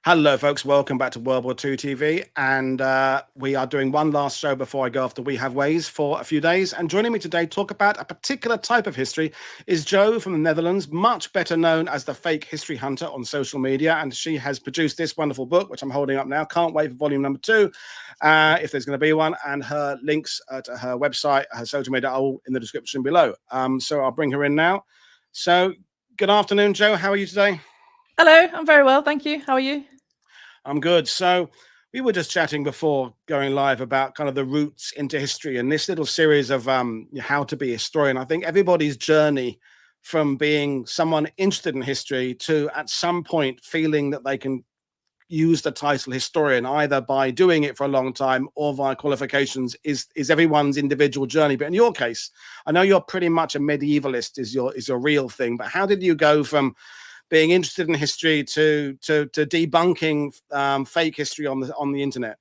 Hello, folks. Welcome back to WWII TV. And we are doing one last show before I go off to We Have Ways for a few days. And joining me today to talk about a particular type of history is Jo from the Netherlands, much better known as the Fake History Hunter on social media. And she has produced this wonderful book, which I'm holding up now. Can't wait for volume number 2, if there's going to be one. And her links to her website, her social media are all in the description below. So I'll bring her in now. So good afternoon, Jo. How are you today? Hello, I'm very well, thank you. How are you? I'm good. So we were just chatting before going live about kind of the roots into history and this little series of how to be a historian. I think everybody's journey from being someone interested in history to at some point feeling that they can use the title historian either by doing it for a long time or via qualifications is everyone's individual journey. But in your case, I know you're pretty much a medievalist is your real thing, but how did you go from being interested in history to debunking fake history on the internet?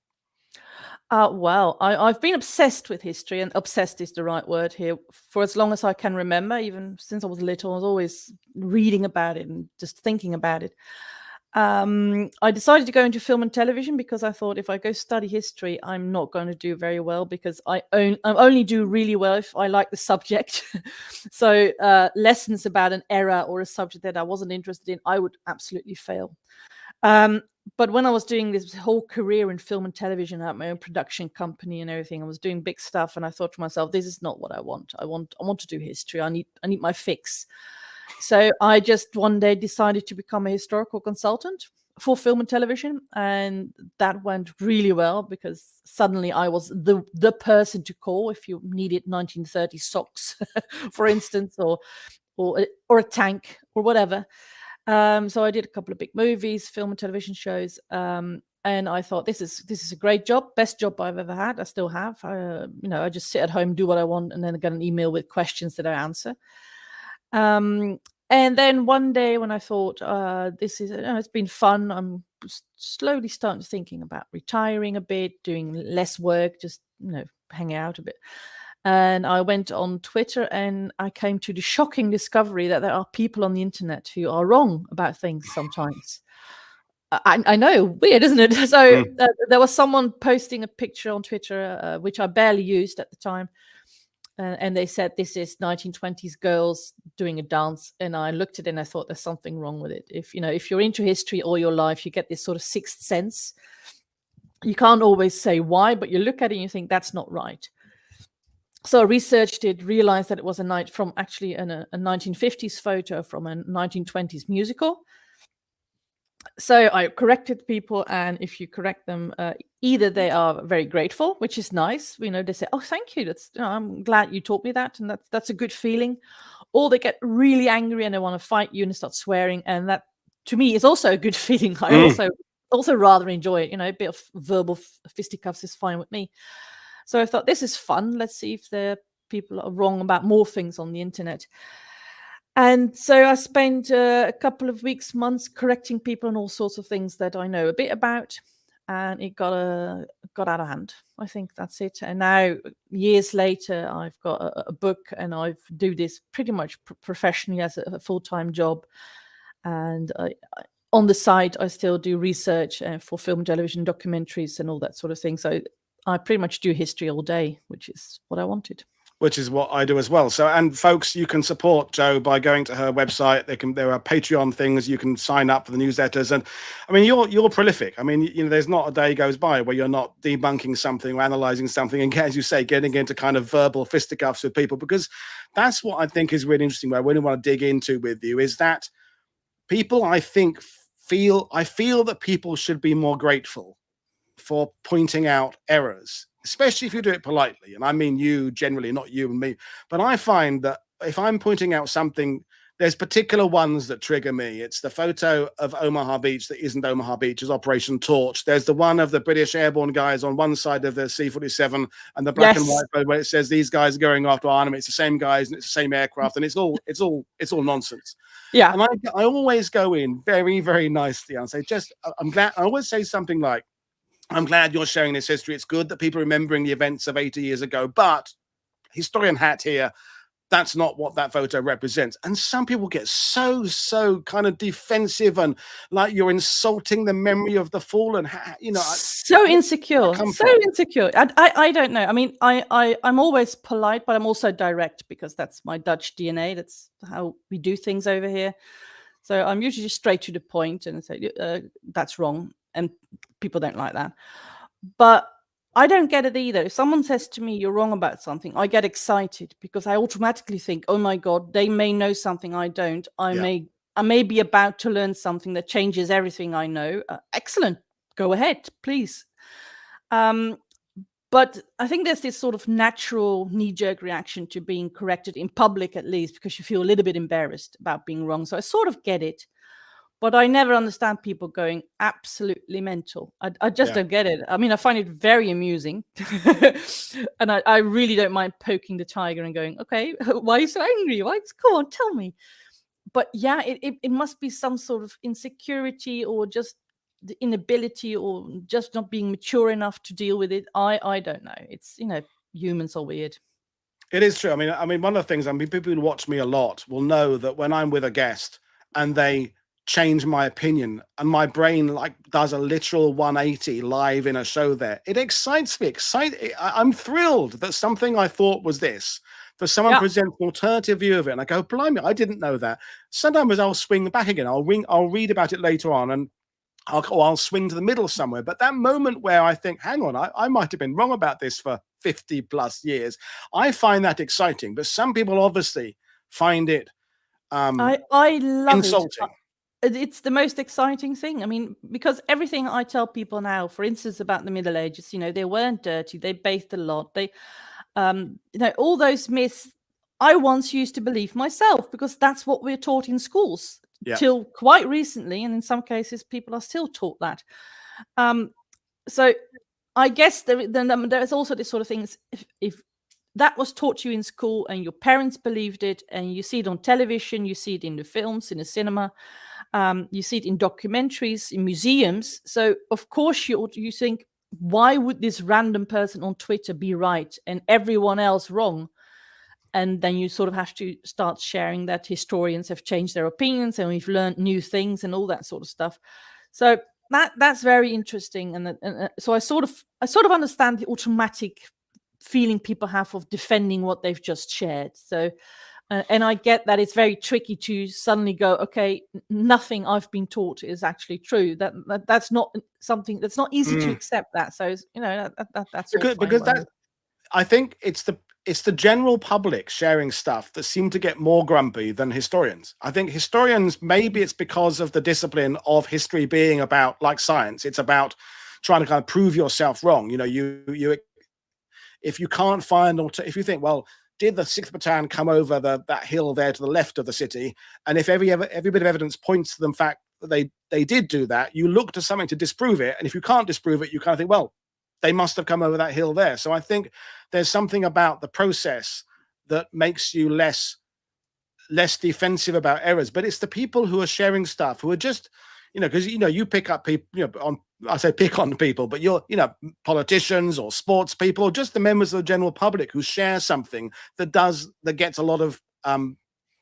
Well, I've been obsessed with history, and obsessed is the right word here, for as long as I can remember. Even since I was little, I was always reading about it and just thinking about it. I decided to go into film and television because I thought if I go study history, I'm not going to do very well because I only do really well if I like the subject. So lessons about an era or a subject that I wasn't interested in, I would absolutely fail. But when I was doing this whole career in film and television, I had my own production company and everything. I was doing big stuff, and I thought to myself, this is not what I want. I want to do history. I need my fix. So I just one day decided to become a historical consultant for film and television, and that went really well because suddenly I was the person to call if you needed 1930 socks, for instance, or a tank or whatever. So I did a couple of big movies, film and television shows, and I thought this is a great job, best job I've ever had. I still have. I just sit at home, do what I want, and then I get an email with questions that I answer. And then one day when I thought, it's been fun, I'm slowly starting thinking about retiring a bit, doing less work, just, hanging out a bit. And I went on Twitter and I came to the shocking discovery that there are people on the internet who are wrong about things sometimes. I know, weird, isn't it? So there was someone posting a picture on Twitter, which I barely used at the time. And they said, this is 1920s girls doing a dance. And I looked at it and I thought there's something wrong with it. If you're into history all your life, you get this sort of sixth sense. You can't always say why, but you look at it and you think that's not right. So I researched it, realized that it was a 1950s photo from a 1920s musical. So I corrected people, and if you correct them, either they are very grateful, which is nice. They say, "Oh, thank you. I'm glad you taught me that," and that's a good feeling. Or they get really angry and they want to fight you and start swearing, and that to me is also a good feeling. I also rather enjoy it. A bit of verbal fisticuffs is fine with me. So I thought this is fun. Let's see if the people are wrong about more things on the internet. And so I spent a couple of weeks, months correcting people on all sorts of things that I know a bit about, and it got out of hand. I think that's it. And now, years later, I've got a book, and I do this pretty much professionally as a full-time job. And on the side, I still do research for film, television, documentaries, and all that sort of thing. So I pretty much do history all day, which is what I wanted. Which is what I do as well. So, and folks, you can support Jo by going to her website. There are Patreon things. You can sign up for the newsletters. And I mean, you're prolific. I mean, there's not a day goes by where you're not debunking something or analyzing something. And as you say, getting into kind of verbal fisticuffs with people, because that's what I think is really interesting. What I really want to dig into with you is that people, I think, feel that people should be more grateful for pointing out errors, especially if you do it politely. And I mean you generally, not you and me. But I find that if I'm pointing out something, there's particular ones that trigger me. It's the photo of Omaha Beach that isn't Omaha Beach, is Operation Torch. There's the one of the British airborne guys on one side of the C-47 and the black and white photo where it says these guys are going after Arnhem. It's the same guys and it's the same aircraft, and it's all nonsense. Yeah. And I always go in very, very nicely and say, I'm glad. I always say something like, I'm glad you're sharing this history. It's good that people are remembering the events of 80 years ago, but historian hat here, that's not what that photo represents. And some people get so kind of defensive and like you're insulting the memory of the fallen. So insecure, I don't know. I mean, I'm always polite, but I'm also direct because that's my Dutch DNA. That's how we do things over here. So I'm usually just straight to the point and say, that's wrong. And people don't like that. But I don't get it either. If someone says to me, you're wrong about something, I get excited because I automatically think, oh my God, they may know something I don't. I may be about to learn something that changes everything I know. Excellent. Go ahead, please. But I think there's this sort of natural knee-jerk reaction to being corrected in public, at least, because you feel a little bit embarrassed about being wrong. So I sort of get it. But I never understand people going absolutely mental. I just don't get it. I mean, I find it very amusing. And I really don't mind poking the tiger and going, okay, why are you so angry? Come on, tell me. But yeah, it must be some sort of insecurity or just the inability or just not being mature enough to deal with it. I don't know. It's, humans are weird. It is true. I mean, one of the things, people who watch me a lot will know that when I'm with a guest and they change my opinion and my brain like does a literal 180 live in a show there, it excites me. I'm thrilled that something I thought was this, for someone presents an alternative view of it, and I go, blimey, I didn't know that. Sometimes I'll swing back again. I'll read about it later on, and I'll swing to the middle somewhere. But that moment where I think, hang on, I might have been wrong about this for 50 plus years, I find that exciting. But some people obviously find it I love insulting. It's the most exciting thing. I mean, because everything I tell people now, for instance, about the Middle Ages, they weren't dirty. They bathed a lot. They, all those myths I once used to believe myself because that's what we're taught in schools till quite recently. And in some cases, people are still taught that. So I guess there's also this sort of things. If that was taught to you in school and your parents believed it and you see it on television, you see it in the films, in the cinema, you see it in documentaries, in museums. So of course you think, why would this random person on Twitter be right and everyone else wrong? And then you sort of have to start sharing that historians have changed their opinions and we've learned new things and all that sort of stuff. So that's very interesting. And so I sort of understand the automatic feeling people have of defending what they've just shared. So, and I get that it's very tricky to suddenly go, okay, nothing I've been taught is actually true. That's not something that's not easy to accept. That so that's because that I think it's the general public sharing stuff that seem to get more grumpy than historians. I think historians, maybe it's because of the discipline of history being about, like science, it's about trying to kind of prove yourself wrong. You if you can't find, if you think, well, did the 6th Battalion come over that hill there to the left of the city? And if every bit of evidence points to the fact that they did do that, you look to something to disprove it. And if you can't disprove it, you kind of think, well, they must have come over that hill there. So I think there's something about the process that makes you less defensive about errors. But it's the people who are sharing stuff who are just, because you pick up people, I say pick on people, but you're, politicians or sports people or just the members of the general public who share something that gets a lot of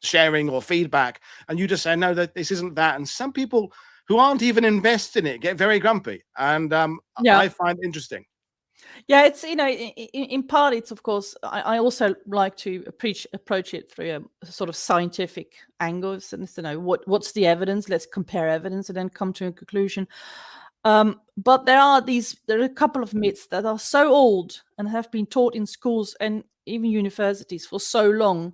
sharing or feedback, and you just say, no, that this isn't that. And some people who aren't even invested in it get very grumpy, and I find it interesting. Yeah, it's in part it's, of course, I also like to approach it through a sort of scientific angle. So, what's the evidence? Let's compare evidence and then come to a conclusion. But there are a couple of myths that are so old and have been taught in schools and even universities for so long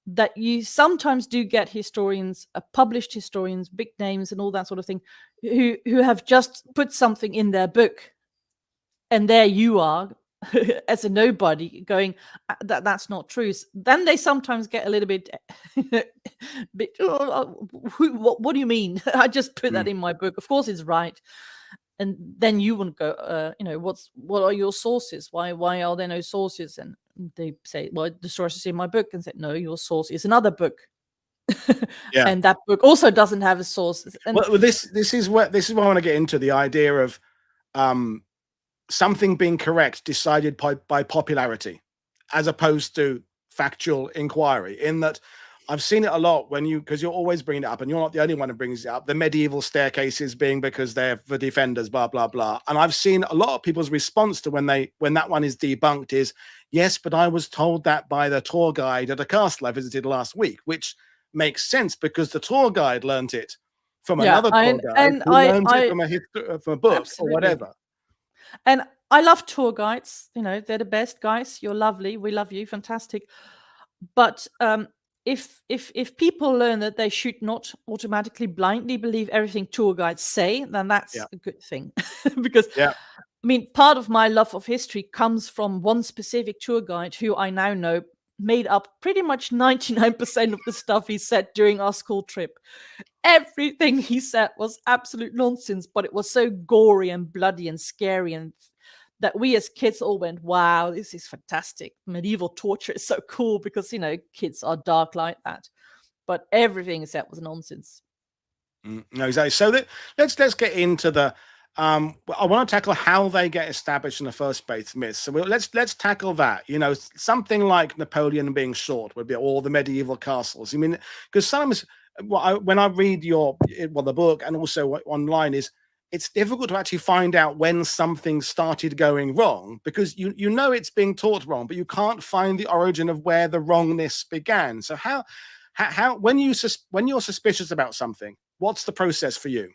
that you sometimes do get historians, published historians, big names and all that sort of thing, who have just put something in their book. And there you are as a nobody going, that's not true. Then they sometimes get a little bit, what do you mean? I just put that in my book. Of course it's right. And then you want to go, what are your sources? Why are there no sources? And they say, well, the source is in my book. And say, no, your source is another book. And that book also doesn't have a source. And well, this is what I want to get into, the idea of something being correct decided by popularity, as opposed to factual inquiry, in that I've seen it a lot because you're always bringing it up, and you're not the only one who brings it up, the medieval staircases being because they're for defenders, blah, blah, blah. And I've seen a lot of people's response to when that one is debunked is, yes, but I was told that by the tour guide at a castle I visited last week, which makes sense because the tour guide learnt it from another tour guide who learned it from a book or whatever. And I love tour guides. You know, they're the best guys. You're lovely. We love you. Fantastic. But if people learn that they should not automatically blindly believe everything tour guides say, then that's a good thing. Because I mean, part of my love of history comes from one specific tour guide who I now know made up pretty much 99% of the stuff he said during our school trip. Everything he said was absolute nonsense, but it was so gory and bloody and scary, and that we as kids all went, wow, this is fantastic. Medieval torture is so cool because, you know, kids are dark like that. But everything he said was nonsense. No, exactly. So let's get into the I want to tackle how they get established in the first place myths. So let's tackle that. You know, something like Napoleon being short would be all the medieval castles. I mean, because sometimes when I read the book and also online it's difficult to actually find out when something started going wrong, because you know it's being taught wrong, but you can't find the origin of where the wrongness began. So how when you're suspicious about something, what's the process for you?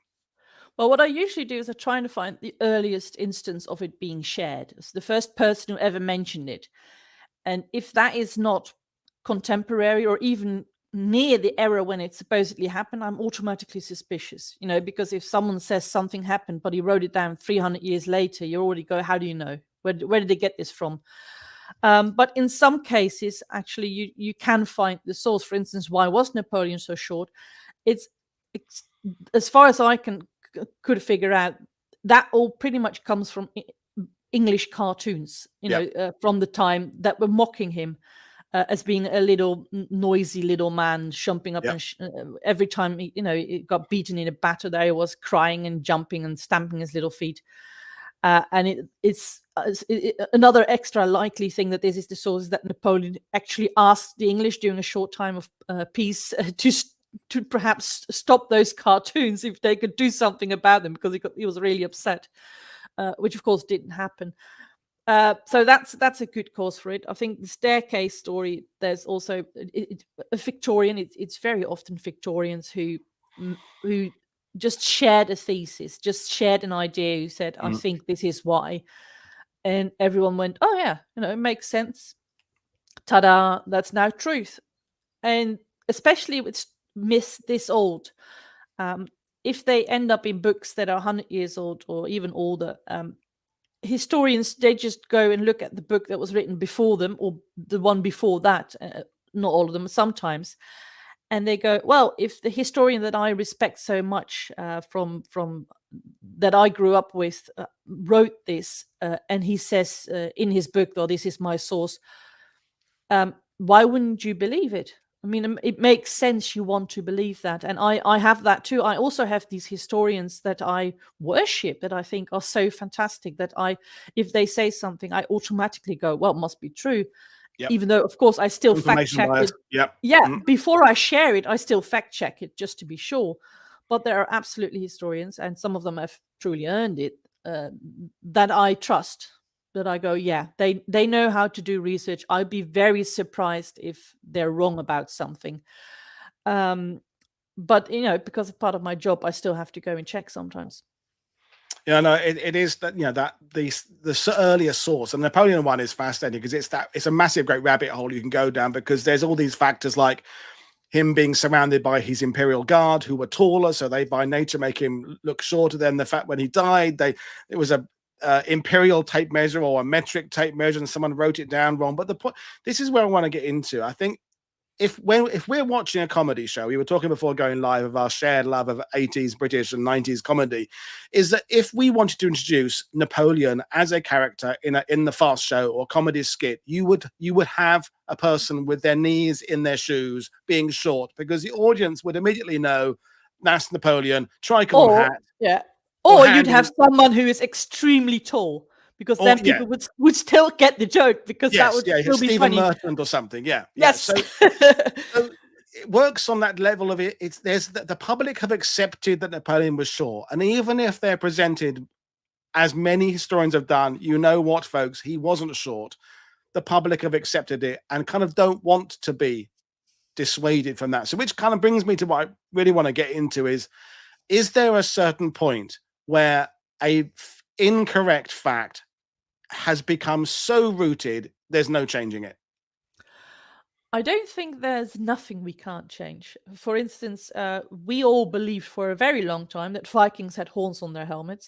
Well, what I usually do is I try to find the earliest instance of it being shared. It's the first person who ever mentioned it. And if that is not contemporary or even near the era when it supposedly happened, I'm automatically suspicious, you know, because if someone says something happened, but he wrote it down 300 years later, you already go, how do you know? Where did they get this from? But in some cases, actually, you can find the source. For instance, why was Napoleon so short? It's as far as I could figure out, that all pretty much comes from English cartoons, you know, from the time that were mocking him as being a little noisy little man jumping up and every time he got beaten in a battle, there he was crying and jumping and stamping his little feet. And it's another extra likely thing that this is the source is that Napoleon actually asked the English during a short time of peace to perhaps stop those cartoons if they could do something about them, because he was really upset, which of course didn't happen. So that's a good cause for it. I think the staircase story, there's also a Victorian. It's very often Victorians who just shared a thesis, just shared an idea, who said, I think this is why. And everyone went, oh yeah, it makes sense. Ta-da, that's now truth. And especially with myths this old, if they end up in books that are 100 years old or even older, historians, they just go and look at the book that was written before them or the one before that, not all of them, sometimes, and they go, well, if the historian that I respect so much from that I grew up with wrote this, and he says in his book, though, this is my source, why wouldn't you believe it? I mean, it makes sense you want to believe that. And I have that too. I also have these historians that I worship, that I think are so fantastic, that if they say something, I automatically go, well, it must be true. Yep. Even though, of course, I still fact check it. Yep. Yeah, before I share it, I still fact check it just to be sure. But there are absolutely historians, and some of them have truly earned it, that I trust. That I go, yeah, they know how to do research. I'd be very surprised if they're wrong about something. But because of part of my job, I still have to go and check sometimes. Yeah, no, it is that that the earlier source, and the Napoleon one is fascinating because it's a massive, great rabbit hole you can go down, because there's all these factors like him being surrounded by his imperial guard who were taller, so they by nature make him look shorter. Than the fact when he died, it was a imperial tape measure or a metric tape measure, and someone wrote it down wrong. But the point, this is where I want to get into. I think if we're watching a comedy show, we were talking before going live of our shared love of 80s British and 90s comedy, is that if we wanted to introduce Napoleon as a character in the fast show or comedy skit, you would have a person with their knees in their shoes being short, because the audience would immediately know that's Napoleon, tricorn hat. Yeah. Or you'd have someone who is extremely tall, because then people would still get the joke, because that would still be Stephen funny. Merchant or something. Yeah. Yes. So it works on that level of it. There's the public have accepted that Napoleon was short, and even if they're presented, as many historians have done, you know what, folks, he wasn't short. The public have accepted it and kind of don't want to be dissuaded from that. So which kind of brings me to what I really want to get into is there a certain point where a incorrect fact has become so rooted there's no changing it? I don't think there's nothing we can't change. For instance, we all believed for a very long time that Vikings had horns on their helmets.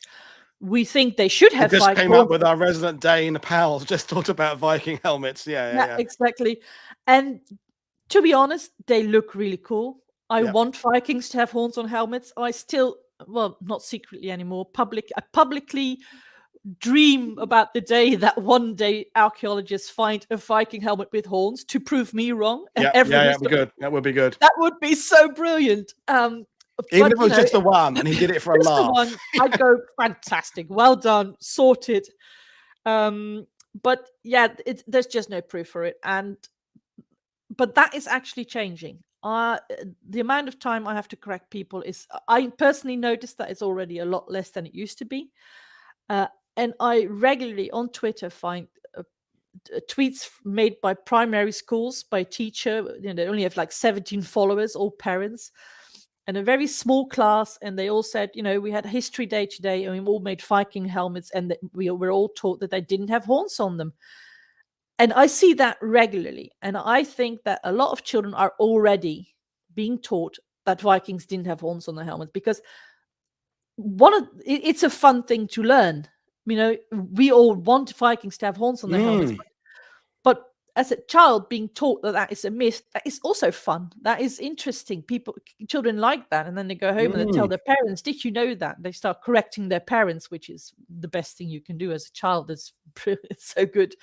We think they should have. We just came up with our resident Dane Powell, just talked about Viking helmets. Yeah, exactly. And to be honest, they look really cool. I want Vikings to have horns on helmets. I still, well, not secretly anymore, I publicly dream about the day that one day archaeologists find a Viking helmet with horns to prove me wrong. That'd be good. That would be good. That would be so brilliant. Even if it was just the one and he did it for a laugh. I'd go, fantastic, well done, sorted. But yeah, there's just no proof for it. But that is actually changing. The amount of time I have to correct people I personally noticed that it's already a lot less than it used to be. And I regularly on Twitter find tweets made by primary schools, by teacher. They only have like 17 followers, all parents, and a very small class. And they all said, we had a history day today and we all made Viking helmets, and that we were all taught that they didn't have horns on them. And I see that regularly. And I think that a lot of children are already being taught that Vikings didn't have horns on their helmets, because it's a fun thing to learn. We all want Vikings to have horns on their helmets. But as a child being taught that is a myth, that is also fun. That is interesting. Children like that. And then they go home and they tell their parents, did you know that? They start correcting their parents, which is the best thing you can do as a child. It's so good.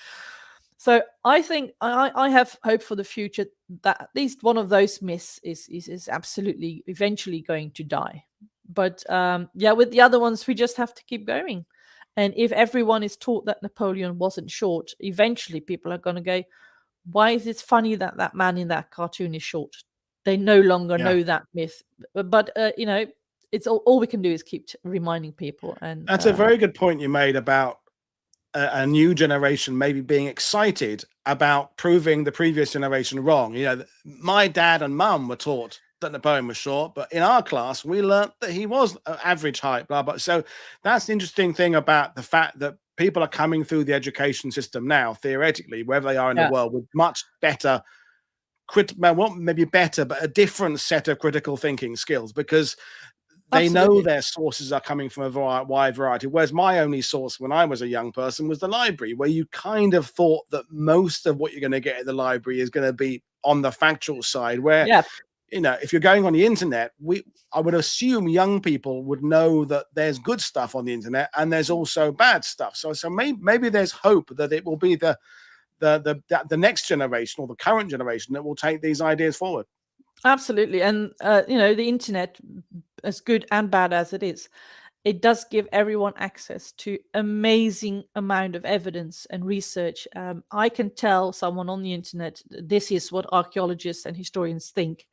So I think I have hope for the future that at least one of those myths is absolutely eventually going to die. But with the other ones, we just have to keep going. And if everyone is taught that Napoleon wasn't short, eventually people are going to go, why is it funny that that man in that cartoon is short? They no longer know that myth. But, it's all we can do is keep reminding people. And that's a very good point you made about a new generation maybe being excited about proving the previous generation wrong. My dad and mum were taught that Napoleon was short, but in our class we learnt that he was average height, blah blah. So that's the interesting thing about the fact that people are coming through the education system now, theoretically, wherever they are in the world, with much better maybe better, but a different set of critical thinking skills, because they know their sources are coming from a wide variety. Whereas my only source when I was a young person was the library, where you kind of thought that most of what you're going to get at the library is going to be on the factual side, where if you're going on the internet, I would assume young people would know that there's good stuff on the internet and there's also bad stuff. So maybe there's hope that it will be the next generation or the current generation that will take these ideas forward. Absolutely. And the internet, as good and bad as it is, it does give everyone access to amazing amount of evidence and research. I can tell someone on the internet, this is what archaeologists and historians think.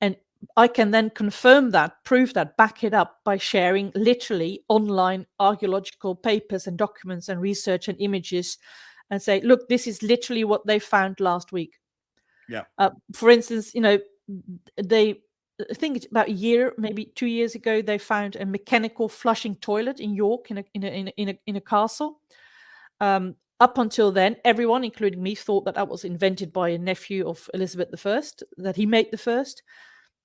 And I can then confirm that, prove that, back it up by sharing literally online archaeological papers and documents and research and images, and say, look, this is literally what they found last week. Yeah. For instance, I think it's about a year, maybe 2 years ago, they found a mechanical flushing toilet in York in a castle. Up until then, everyone, including me, thought that was invented by a nephew of Elizabeth I, that he made the first.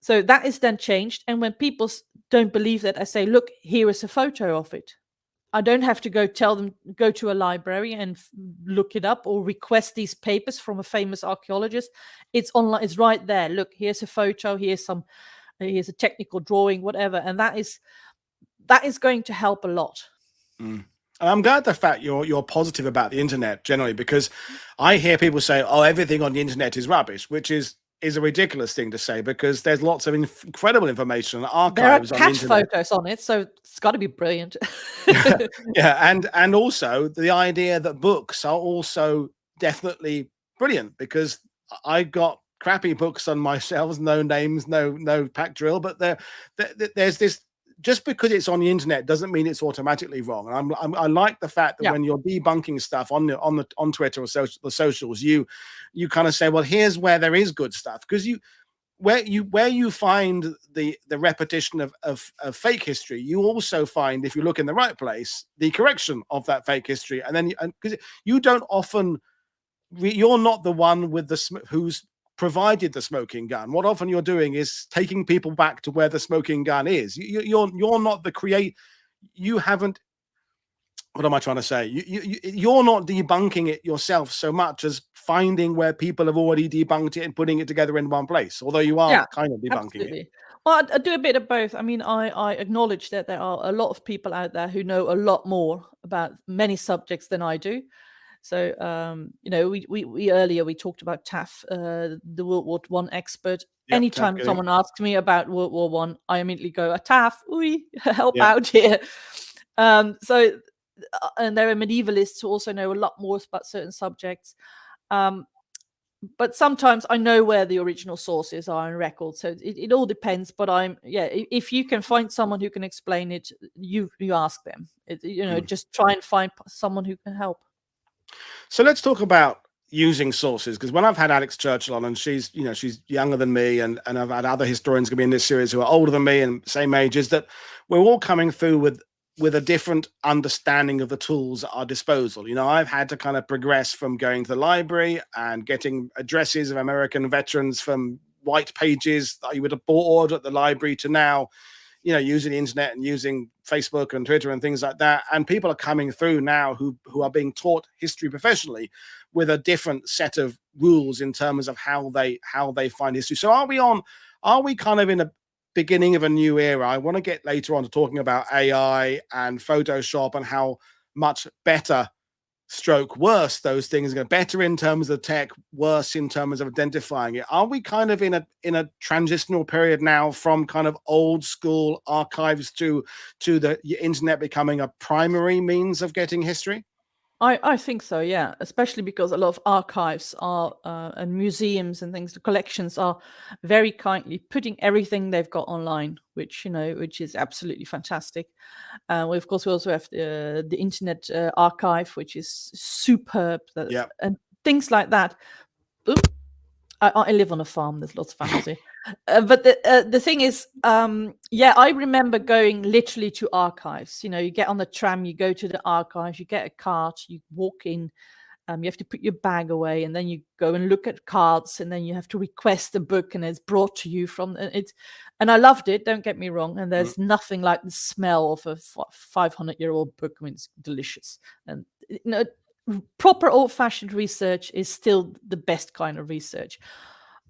So that is then changed. And when people don't believe that, I say, look, here is a photo of it. I don't have to tell them, go to a library and look it up or request these papers from a famous archaeologist. It's online. It's right there. Look, here's a photo. Here's a technical drawing, whatever. And that is going to help a lot. And I'm glad the fact you're positive about the internet generally, because I hear people say, oh, everything on the internet is rubbish, which is is a ridiculous thing to say, because there's lots of incredible information, There are archives on the cat internet. photos on it, so it's got to be brilliant. Yeah, and also the idea that books are also definitely brilliant, because I got crappy books on my shelves, no names, no pack drill, but there's this. Just because it's on the internet doesn't mean it's automatically wrong. And I like the fact that Yeah. when you're debunking stuff on Twitter or the socials, you kind of say, well, here's where there is good stuff, because where you find the repetition of fake history, you also find, if you look in the right place, the correction of that fake history. And then because you don't often, you're not the one with who's provided the smoking gun. What often you're doing is taking people back to where the smoking gun is. You're not the create. You haven't. What am I trying to say? You're not debunking it yourself so much as finding where people have already debunked it and putting it together in one place. Although you are kind of debunking it. Well, I do a bit of both. I mean, I acknowledge that there are a lot of people out there who know a lot more about many subjects than I do. So, we earlier we talked about Taff, the World War I expert. Yep, Anytime someone asks me about World War One, I immediately go, Taff, help out here. And there are medievalists who also know a lot more about certain subjects. But sometimes I know where the original sources are in records, so it all depends. But if you can find someone who can explain it, you ask them. Just try and find someone who can help. So let's talk about using sources, because when I've had Alex Churchill on, and she's younger than me, and I've had other historians going to be in this series who are older than me and same ages, that we're all coming through with a different understanding of the tools at our disposal. I've had to kind of progress from going to the library and getting addresses of American veterans from white pages that you would have bought at the library, to now using the internet and using Facebook and Twitter and things like that. And people are coming through now who are being taught history professionally with a different set of rules in terms of how they find history. So are we kind of in a beginning of a new era? I want to get later on to talking about AI and Photoshop and how much better stroke worse those things are, better in terms of tech, worse in terms of identifying it. Are we kind of in a transitional period now from kind of old school archives to the internet becoming a primary means of getting history? I think so, yeah. Especially because a lot of archives are and museums and things, the collections are very kindly putting everything they've got online, which is absolutely fantastic. Of course, we also have the Internet Archive, which is superb. And things like that. Oop, I live on a farm. There's lots of animals here. But the thing is, I remember going literally to archives. You get on the tram, you go to the archives, you get a card, you walk in, you have to put your bag away, and then you go and look at cards, and then you have to request a book, and it's brought to you from it. And I loved it. Don't get me wrong. And there's nothing like the smell of a 500-year-old book. I mean, it's delicious. And proper old-fashioned research is still the best kind of research.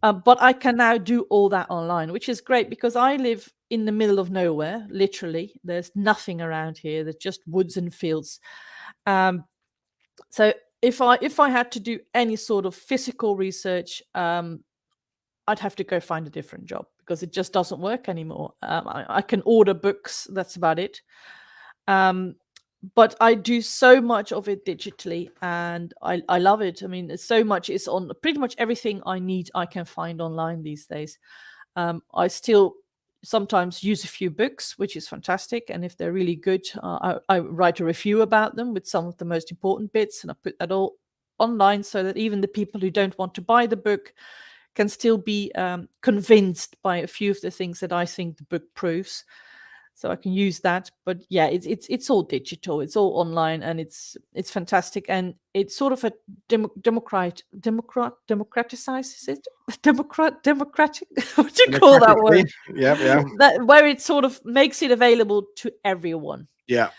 But I can now do all that online, which is great, because I live in the middle of nowhere, literally. There's nothing around here. There's just woods and fields. So if I had to do any sort of physical research, I'd have to go find a different job, because it just doesn't work anymore. I can order books. That's about it. But I do so much of it digitally, and I love it. I mean, so much is on pretty much everything I need, I can find online these days. I still sometimes use a few books, which is fantastic. And if they're really good, I write a review about them with some of the most important bits, and I put that all online so that even the people who don't want to buy the book can still be convinced by a few of the things that I think the book proves. So I can use that. But yeah, it's all digital, it's all online, and it's fantastic. And it's sort of a democratizes it. Democratic. What do you call that word? Yeah. Where it sort of makes it available to everyone. Yeah.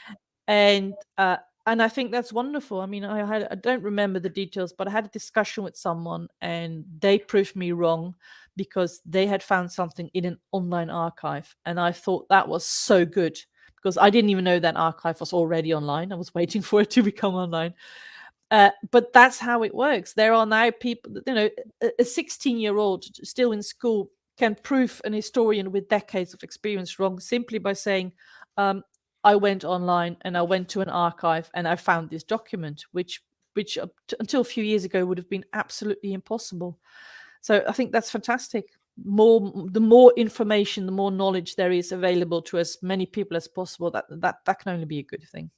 And I think that's wonderful. I mean, I don't remember the details, but I had a discussion with someone, and they proved me wrong, because they had found something in an online archive. And I thought that was so good, because I didn't even know that archive was already online. I was waiting for it to become online. But that's how it works. There are now people, a 16-year-old still in school can prove an historian with decades of experience wrong simply by saying, I went online and I went to an archive and I found this document, which until a few years ago would have been absolutely impossible. So I think that's fantastic. The more information, the more knowledge there is available to as many people as possible, that can only be a good thing.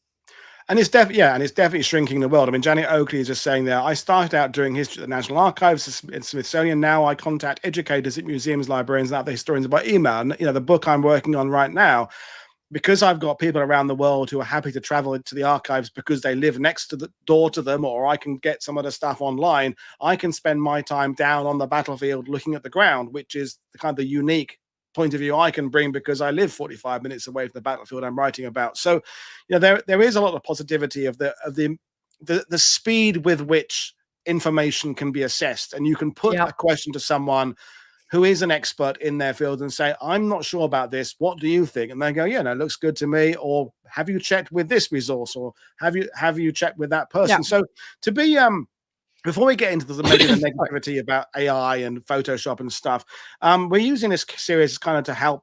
And it's definitely shrinking the world. I mean, Janet Oakley is just saying there, I started out doing history at the National Archives and Smithsonian. Now I contact educators at museums, librarians, and other historians by email. And, the book I'm working on right now, because I've got people around the world who are happy to travel to the archives because they live next to the door to them, or I can get some of the stuff online, I can spend my time down on the battlefield looking at the ground, which is the kind of the unique point of view I can bring because I live 45 minutes away from the battlefield I'm writing about. So, there is a lot of positivity of the speed with which information can be assessed, and you can put a question to someone who is an expert in their field and say, I'm not sure about this. What do you think? And they go, yeah, no, it looks good to me. Or have you checked with this resource? Or have you checked with that person? Yeah. So to be before we get into maybe the negativity about AI and Photoshop and stuff, we're using this series kind of to help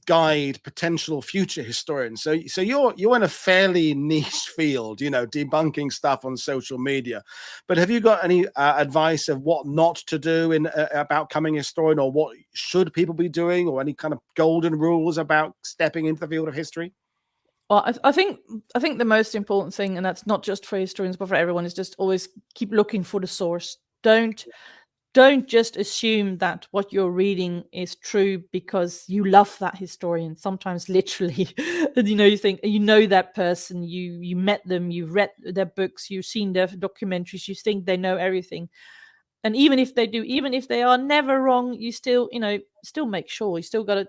guide potential future historians. So you're in a fairly niche field, debunking stuff on social media. But have you got any advice of what not to do about becoming a historian, or what should people be doing, or any kind of golden rules about stepping into the field of history? Well, I think the most important thing, and that's not just for historians but for everyone, is just always keep looking for the source. Don't just assume that what you're reading is true because you love that historian. Sometimes literally, you think that person, you met them, you've read their books, you've seen their documentaries, you think they know everything. And even if they do, even if they are never wrong, you still make sure. You still got to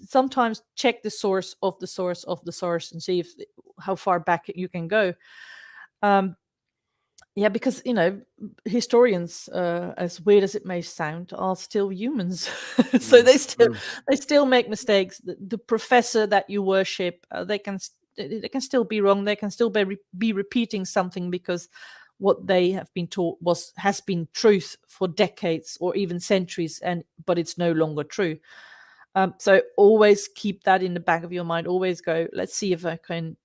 sometimes check the source of the source of the source and see how far back you can go. Yeah, because historians, as weird as it may sound, are still humans. So they still make mistakes. The professor that you worship, they can still be wrong. They can still be repeating something because what they have been taught has been truth for decades or even centuries, but it's no longer true. So always keep that in the back of your mind. Always go, let's see if I can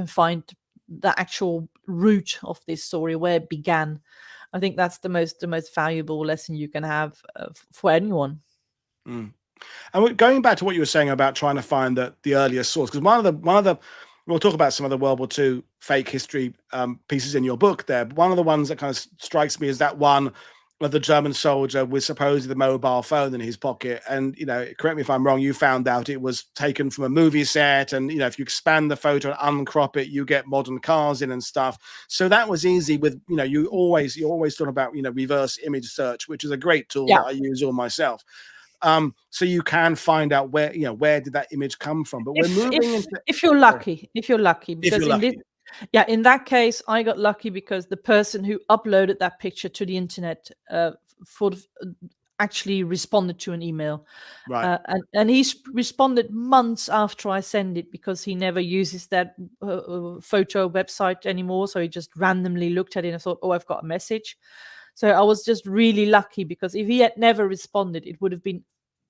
find the actual root of this story, where it began. I think that's the most valuable lesson you can have for anyone. And going back to what you were saying about trying to find the earliest source, because one of the we'll talk about some of the World War II fake history pieces in your book there, but one of the ones that kind of strikes me is that one of the German soldier with supposedly the mobile phone in his pocket. And, correct me if I'm wrong, you found out it was taken from a movie set. And, if you expand the photo and uncrop it, you get modern cars in and stuff. So that was easy with, you always talk about, reverse image search, which is a great tool that I use all myself. So you can find out where did that image come from. But we're moving if you're lucky, because in that case, I got lucky because the person who uploaded that picture to the internet actually responded to an email. Right. And he's responded months after I send it, because he never uses that photo website anymore. So he just randomly looked at it and thought, oh, I've got a message. So I was just really lucky, because if he had never responded, it would have been,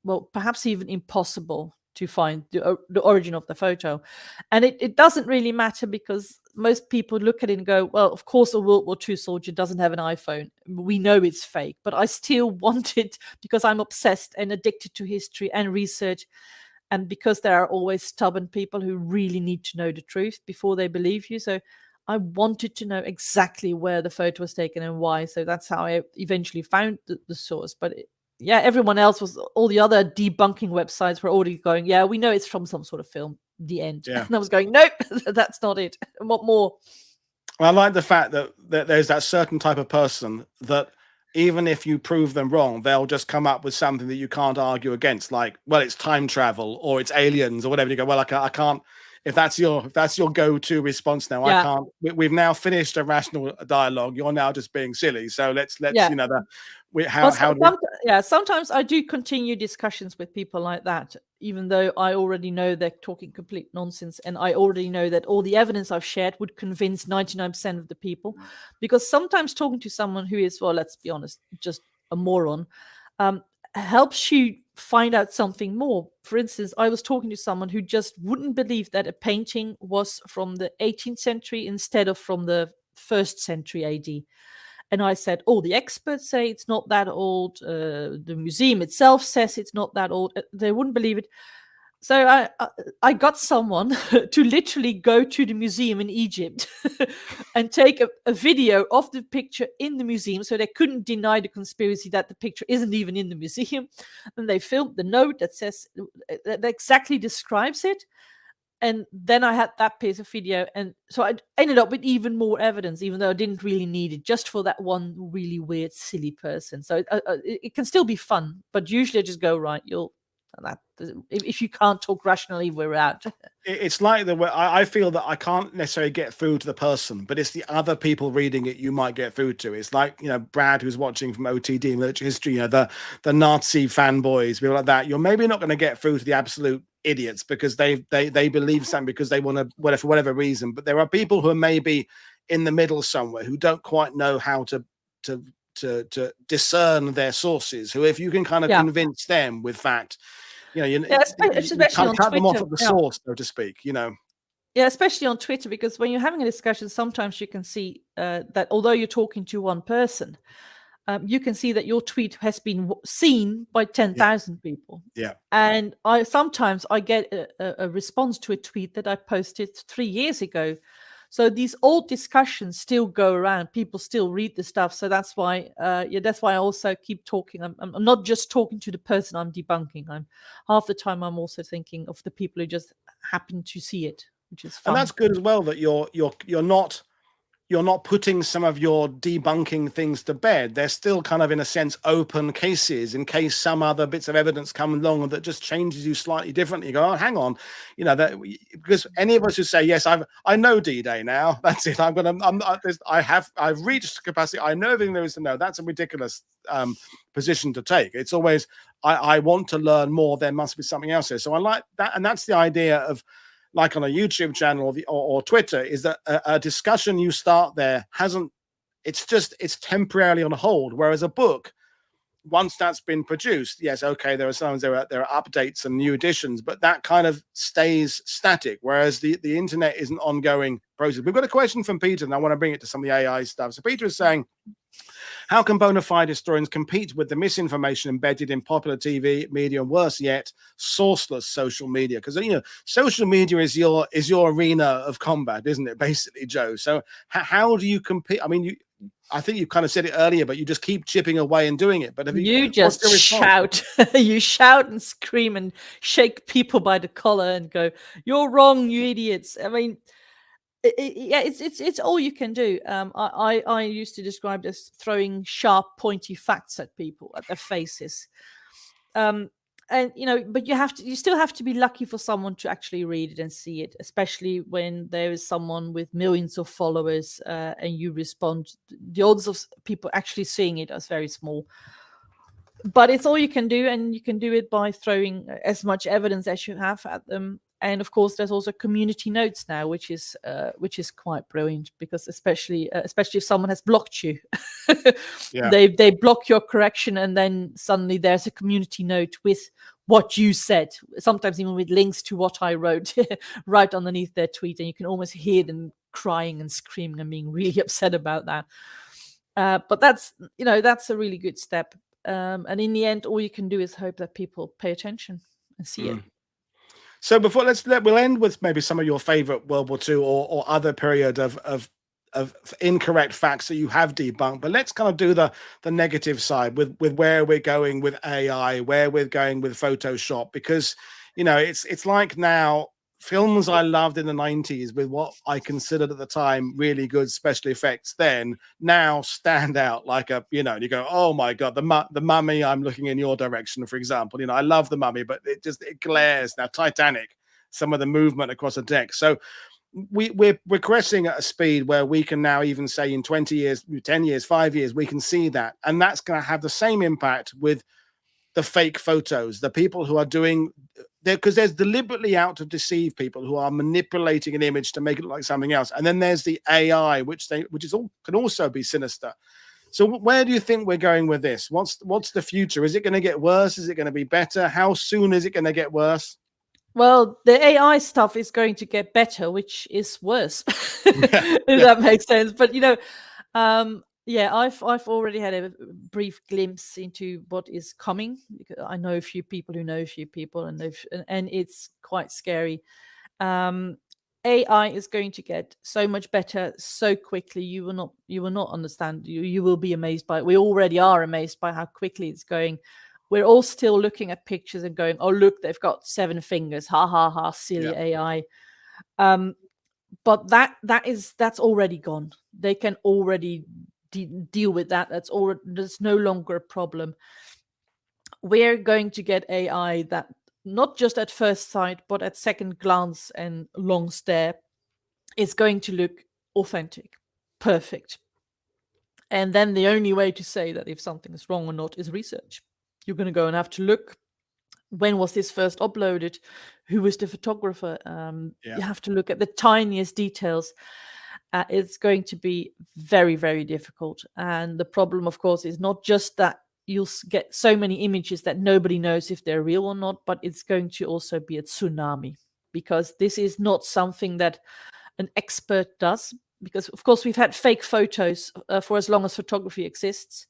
well, perhaps even impossible to find the origin of the photo. And it doesn't really matter, because most people look at it and go, well, of course a World War II soldier doesn't have an iPhone. We know it's fake, but I still want it because I'm obsessed and addicted to history and research. And because there are always stubborn people who really need to know the truth before they believe you. So I wanted to know exactly where the photo was taken and why. So that's how I eventually found the source. But everyone else all the other debunking websites were already going, yeah, we know it's from some sort of film. The end. Yeah. And I was going, nope, that's not it. What more? I like the fact that there's that certain type of person that even if you prove them wrong, they'll just come up with something that you can't argue against, like, well, it's time travel or it's aliens or whatever. You go, well, I can't. If that's your go-to response now, I can't. We've now finished a rational dialogue. You're now just being silly. So let's Yeah, sometimes I do continue discussions with people like that, even though I already know they're talking complete nonsense, and I already know that all the evidence I've shared would convince 99% of the people. Because sometimes talking to someone who is, well, let's be honest, just a moron, um, helps you find out something more. For instance, I was talking to someone who just wouldn't believe that a painting was from the 18th century instead of from the 1st century AD. And I said, oh, the experts say it's not that old. The museum itself says it's not that old. They wouldn't believe it. So I got someone to literally go to the museum in Egypt and take a video of the picture in the museum, so they couldn't deny the conspiracy that the picture isn't even in the museum. And they filmed the note that says, that exactly describes it. And then I had that piece of video, and so I ended up with even more evidence, even though I didn't really need it, just for that one really weird, silly person. So it can still be fun, but usually I just go, right, if you can't talk rationally, we're out. It's like I feel that I can't necessarily get through to the person, but it's the other people reading it you might get through to. It's like, Brad, who's watching from OTD Military History, the Nazi fanboys, people like that. You're maybe not going to get through to the absolute idiots because they believe something because they want to, for whatever reason. But there are people who are maybe in the middle somewhere who don't quite know how to discern their sources, who, if you can kind of convince them with fact, you especially on cut them off Twitter, at the source, so to speak, Yeah, especially on Twitter, because when you're having a discussion, sometimes you can see that although you're talking to one person, you can see that your tweet has been seen by 10,000 people. Yeah. And sometimes I get a response to a tweet that I posted 3 years ago. So these old discussions still go around. People still read the stuff. So that's why, that's why I also keep talking. I'm not just talking to the person I'm debunking. Half the time I'm also thinking of the people who just happen to see it, which is fun. And that's good as well, that you're not putting some of your debunking things to bed. They're still kind of, in a sense, open cases in case some other bits of evidence come along that just changes you slightly differently. You go, oh, hang on, that, because any of us who say, yes, I know D-Day now, that's it, I've reached capacity, I know everything there is to know. That's a ridiculous position to take. It's always, I want to learn more, there must be something else here. So I like that, and that's the idea of, like on a YouTube channel or Twitter, is that a discussion you start there it's temporarily on hold. Whereas a book, once that's been produced, yes, okay, there are updates and new editions, but that kind of stays static. Whereas the internet is an ongoing process. We've got a question from Peter, and I want to bring it to some of the AI stuff. So Peter is saying, how can bona fide historians compete with the misinformation embedded in popular TV media, and worse yet, sourceless social media? Because social media is your arena of combat, isn't it, basically, Joe? So how do you compete? I mean, I think you kind of said it earlier, but you just keep chipping away and doing it. But you just shout, you shout and scream and shake people by the collar and go, "You're wrong, you idiots!" I mean, it's all you can do. I used to describe it as throwing sharp, pointy facts at people, at their faces. And but you still have to be lucky for someone to actually read it and see it, especially when there is someone with millions of followers and you respond. The odds of people actually seeing it is very small. But it's all you can do, and you can do it by throwing as much evidence as you have at them. And of course, there's also community notes now, which is quite brilliant, because especially if someone has blocked you, they block your correction, and then suddenly there's a community note with what you said, sometimes even with links to what I wrote right underneath their tweet, and you can almost hear them crying and screaming and being really upset about that. But that's a really good step. And in the end, all you can do is hope that people pay attention and see it. So we'll end with maybe some of your favorite World War II or other period of incorrect facts that you have debunked. But let's kind of do the negative side with where we're going with AI, where we're going with Photoshop, because it's like now, films I loved in the 90s with what I considered at the time really good special effects then now stand out like you go, oh my God, the Mummy, I'm looking in your direction, for example. I love the Mummy, but it glares. Now Titanic, some of the movement across the deck. So we're progressing at a speed where we can now even say in 20 years, 10 years, 5 years, we can see that. And that's going to have the same impact with the fake photos, the people who are doing there, because there's deliberately out to deceive people who are manipulating an image to make it look like something else. And then there's the AI, which can also be sinister. So where do you think we're going with this? What's the future? Is it going to get worse? Is it going to be better? How soon is it going to get worse? Well, the AI stuff is going to get better, which is worse, if that makes sense. But yeah, I've already had a brief glimpse into what is coming. Because I know a few people who know a few people, and it's quite scary. AI is going to get so much better so quickly. You will not understand. You will be amazed by it. We already are amazed by how quickly it's going. We're all still looking at pictures and going, "Oh, look, they've got 7 fingers. Ha ha ha! Silly AI." But that's already gone. They can already deal with that. That's no longer a problem. We're going to get AI that not just at first sight, but at second glance and long stare, is going to look authentic, perfect. And then the only way to say that if something is wrong or not is research. You're going to go and have to look, when was this first uploaded? Who was the photographer? You have to look at the tiniest details. It's going to be very, very difficult. And the problem, of course, is not just that you'll get so many images that nobody knows if they're real or not, but it's going to also be a tsunami, because this is not something that an expert does. Because, of course, we've had fake photos for as long as photography exists.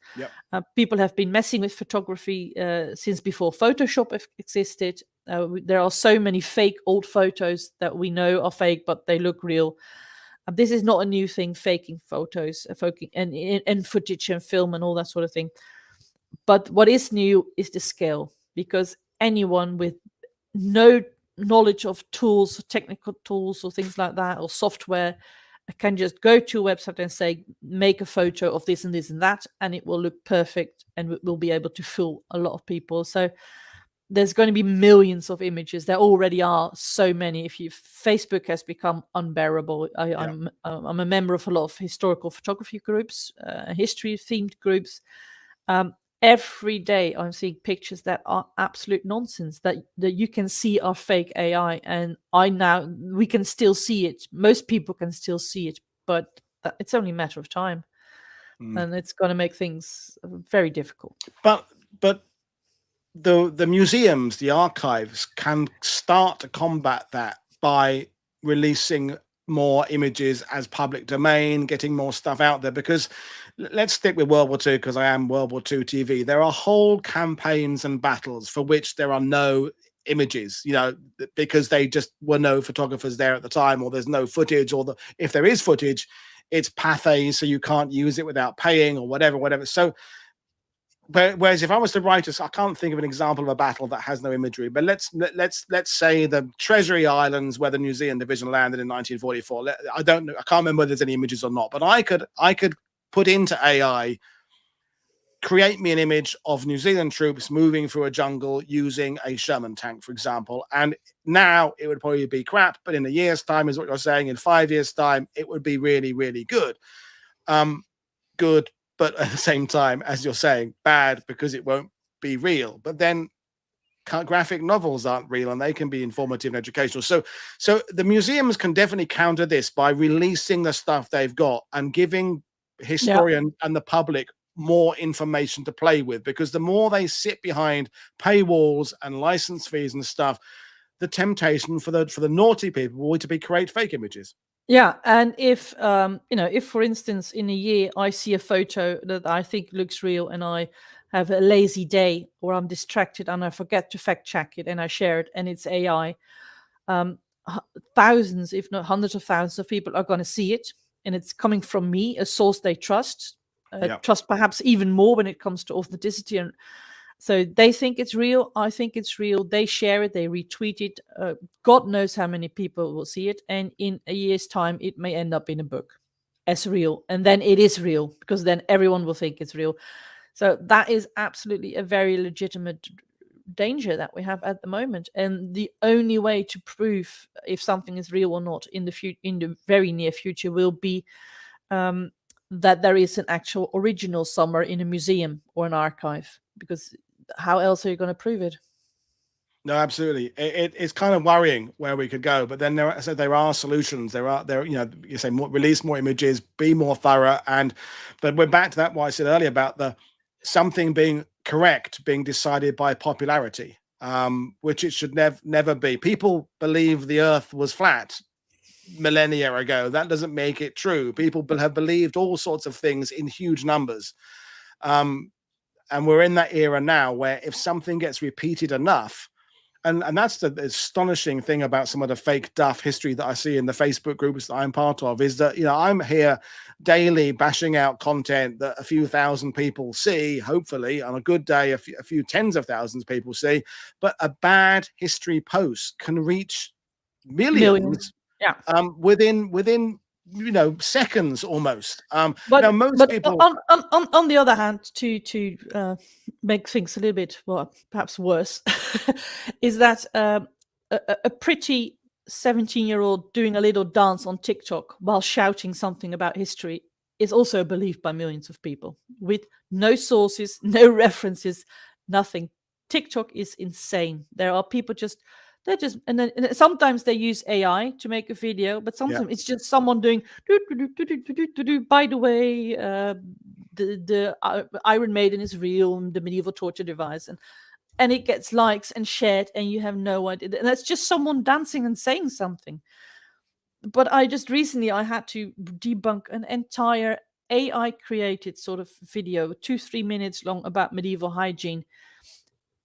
People have been messing with photography since before Photoshop existed. There are so many fake old photos that we know are fake, but they look real. This is not a new thing, faking photos, and footage and film and all that sort of thing. But what is new is the scale, because anyone with no knowledge of tools, technical tools or things like that, or software, can just go to a website and say, make a photo of this and this and that, and it will look perfect and will be able to fool a lot of people. So there's going to be millions of images. There already are so many. Facebook has become unbearable. I'm a member of a lot of historical photography groups, history themed groups. Every day I'm seeing pictures that are absolute nonsense, that you can see are fake AI, and we can still see it. Most people can still see it, but it's only a matter of time. And it's going to make things very difficult. But the museums, the archives, can start to combat that by releasing more images as public domain, getting more stuff out there. Because let's stick with World War II, because I am World War II TV. There are whole campaigns and battles for which there are no images, because they just were no photographers there at the time, or there's no footage, or if there is footage, it's pathé, so you can't use it without paying or whatever. So whereas if I was to write I can't think of an example of a battle that has no imagery, but let's say the Treasury Islands where the New Zealand division landed in 1944. I don't know, I can't remember whether there's any images or not, but I could put into AI, create me an image of New Zealand troops moving through a jungle using a Sherman tank, for example. And now it would probably be crap, but in a year's time, is what you're saying, in 5 years' time, it would be really, really good. Good, but at the same time, as you're saying, bad, because it won't be real. But then graphic novels aren't real, and they can be informative and educational. So the museums can definitely counter this by releasing the stuff they've got and giving historian and the public more information to play with, because the more they sit behind paywalls and license fees and stuff, the temptation for the naughty people will to create fake images. Yeah, and if for instance in a year I see a photo that I think looks real, and I have a lazy day or I'm distracted and I forget to fact check it and I share it and it's AI, thousands, if not hundreds of thousands of people are going to see it, and it's coming from me, a source they trust, trust perhaps even more when it comes to authenticity. And so they think it's real. I think it's real. They share it. They retweet it. God knows how many people will see it. And in a year's time, it may end up in a book as real. And then it is real, because then everyone will think it's real. So that is absolutely a very legitimate danger that we have at the moment. And the only way to prove if something is real or not in the very near future will be that there is an actual original somewhere in a museum or an archive, because how else are you going to prove it? No, absolutely. It's kind of worrying where we could go, but then there are solutions. You say release more images, be more thorough, but we're back to that what I said earlier about something being correct being decided by popularity, which it should never be. People believe the Earth was flat millennia ago. That doesn't make it true. People have believed all sorts of things in huge numbers, and we're in that era now where if something gets repeated enough. And that's the astonishing thing about some of the fake duff history that I see in the Facebook groups that I'm part of, is that, I'm here daily bashing out content that a few thousand people see, hopefully on a good day, a few tens of thousands of people see, but a bad history post can reach millions. Yeah. Within seconds almost. But now most people on the other hand, to make things a little bit perhaps worse, is that a pretty 17-year-old doing a little dance on TikTok while shouting something about history is also believed by millions of people with no sources, no references, nothing. TikTok is insane. There are people and then sometimes they use AI to make a video, but sometimes it's just someone doing by the way, the Iron Maiden is real, the medieval torture device, and it gets likes and shared, and you have no idea. And that's just someone dancing and saying something. But I had to debunk an entire AI created sort of video, 2-3 minutes long, about medieval hygiene.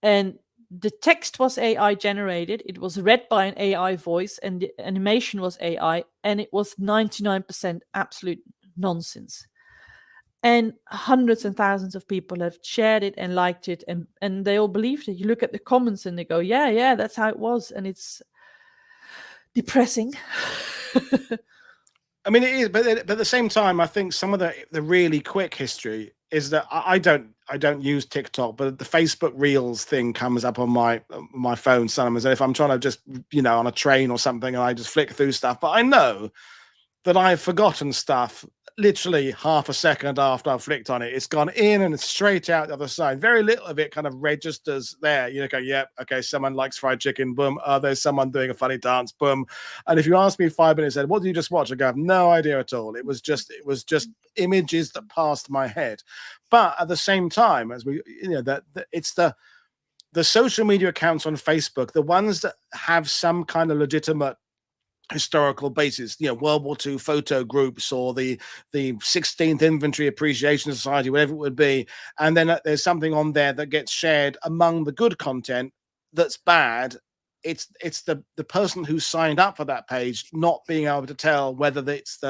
And the text was AI generated. It was read by an AI voice, and the animation was AI, and it was 99% absolute nonsense. And hundreds and thousands of people have shared it and liked it, and they all believed it. You look at the comments and they go, yeah, that's how it was. And it's depressing. I mean, it is, but at the same time, I think some of the really quick history is that I don't use TikTok, but the Facebook Reels thing comes up on my phone sometimes. And if I'm trying to just on a train or something, and I just flick through stuff, but I know that I've forgotten stuff literally half a second after I've flicked on it. It's gone in and it's straight out the other side. Very little of it kind of registers there. You go, yep, okay, someone likes fried chicken, boom. There's someone doing a funny dance, boom. And if you ask me 5 minutes later, what did you just watch? I go, I have no idea at all. It was just images that passed my head. But at the same time, as we, that it's the social media accounts on Facebook, the ones that have some kind of legitimate historical basis, World War II photo groups or the 16th Infantry Appreciation Society, whatever it would be, and then there's something on there that gets shared among the good content that's bad. It's the person who signed up for that page not being able to tell whether it's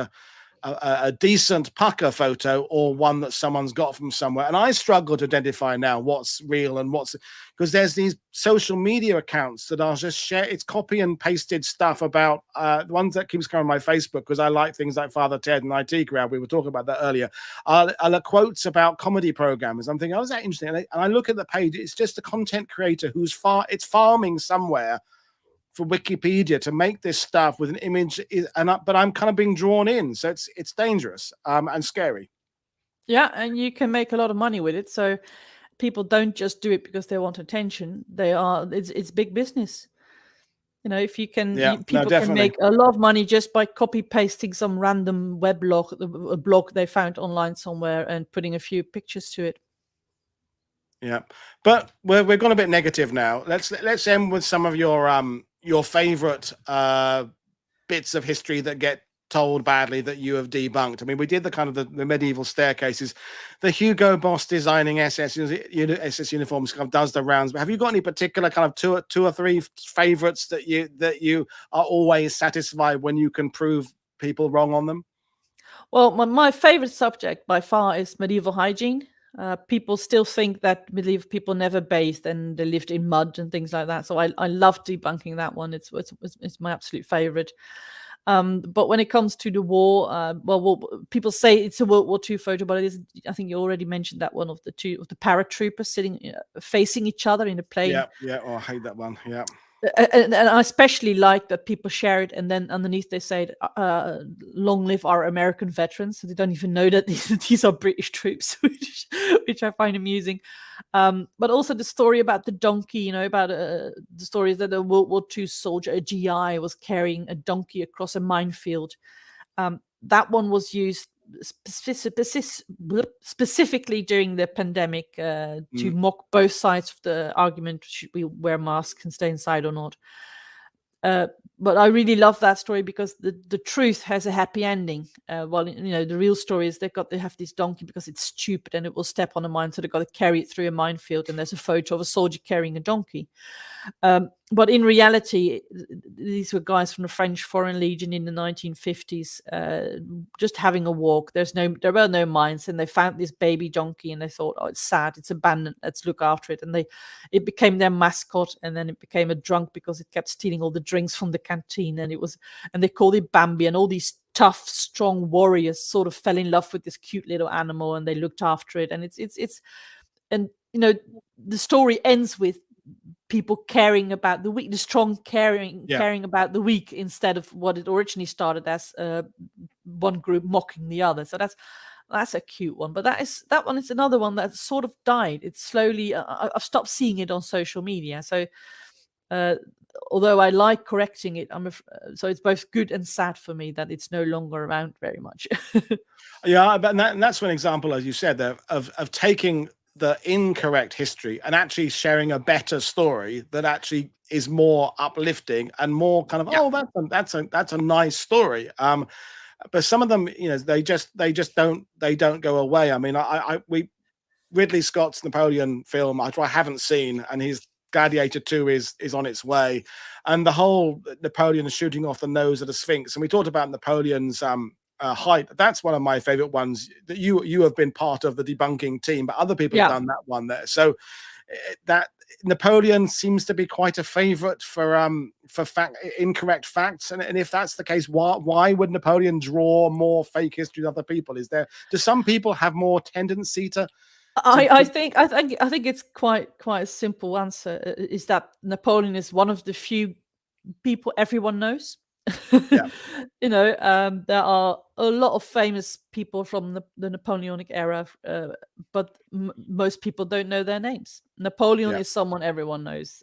a decent pucker photo or one that someone's got from somewhere. And I struggle to identify now what's real and because there's these social media accounts that are just share. It's copy and pasted stuff about the ones that keeps coming on my Facebook, because I like things like Father Ted and IT Crowd. We were talking about that earlier. Are quotes about comedy programs. I'm thinking, oh, is that interesting? And I look at the page. It's just a content creator who's farming somewhere for Wikipedia to make this stuff with an image, but I'm kind of being drawn in, so it's dangerous and scary. Yeah, and you can make a lot of money with it. So people don't just do it because they want attention. It's big business. If you can, people can make a lot of money just by copy pasting some random weblog, a blog they found online somewhere, and putting a few pictures to it. Yeah, but we've gone a bit negative now. Let's end with some of your favorite bits of history that get told badly that you have debunked. I mean, we did the kind of the medieval staircases. The Hugo Boss designing SS uniforms kind of does the rounds. But have you got any particular kind of two or three favorites that you are always satisfied when you can prove people wrong on them? Well, my favorite subject by far is medieval hygiene. People still think that medieval people never bathed and they lived in mud and things like that. So I love debunking that one. It's my absolute favorite. But when it comes to the war, people say it's a World War II photo, but it is. I think you already mentioned that one of the paratroopers sitting facing each other in a plane. Yeah. Oh, I hate that one. Yeah. And I especially like that people share it, and then underneath they say, "Long live our American veterans." So they don't even know that these are British troops, which I find amusing. But also the story about the donkey, about the stories that a World War II soldier, a GI, was carrying a donkey across a minefield. That one was used specifically during the pandemic to mock both sides of the argument: should we wear masks and stay inside or not? But I really love that story because the truth has a happy ending. While the real story is they have this donkey because it's stupid and it will step on a mine, so they've got to carry it through a minefield. And there's a photo of a soldier carrying a donkey. But in reality, these were guys from the French Foreign Legion in the 1950s, just having a walk. There were no mines, and they found this baby donkey, and they thought, "Oh, it's sad, it's abandoned. Let's look after it." And it became their mascot, and then it became a drunk because it kept stealing all the drinks from the canteen, and they called it Bambi. And all these tough, strong warriors sort of fell in love with this cute little animal, and they looked after it. And the story ends with people caring about the weak, the strong caring about the weak, instead of what it originally started as one group mocking the other. So that's a cute one. But that one is another one that sort of died. It's slowly I've stopped seeing it on social media. So although I like correcting it, so it's both good and sad for me that it's no longer around very much. Yeah, but that's one example, as you said, of taking the incorrect history and actually sharing a better story that actually is more uplifting and more kind of that's a nice story. But some of them, they just don't go away. I mean, Ridley Scott's Napoleon film, I haven't seen, and his Gladiator 2 is on its way, and the whole Napoleon shooting off the nose of the Sphinx. And we talked about Napoleon's height. That's one of my favorite ones that you have been part of the debunking team, but other people have done that one there. So that Napoleon seems to be quite a favorite for incorrect facts. And if that's the case, why would Napoleon draw more fake history than other people? Do some people have more tendency to I think it's quite a simple answer, is that Napoleon is one of the few people everyone knows. Yeah. There are a lot of famous people from the Napoleonic era, but most people don't know their names. Napoleon is someone everyone knows.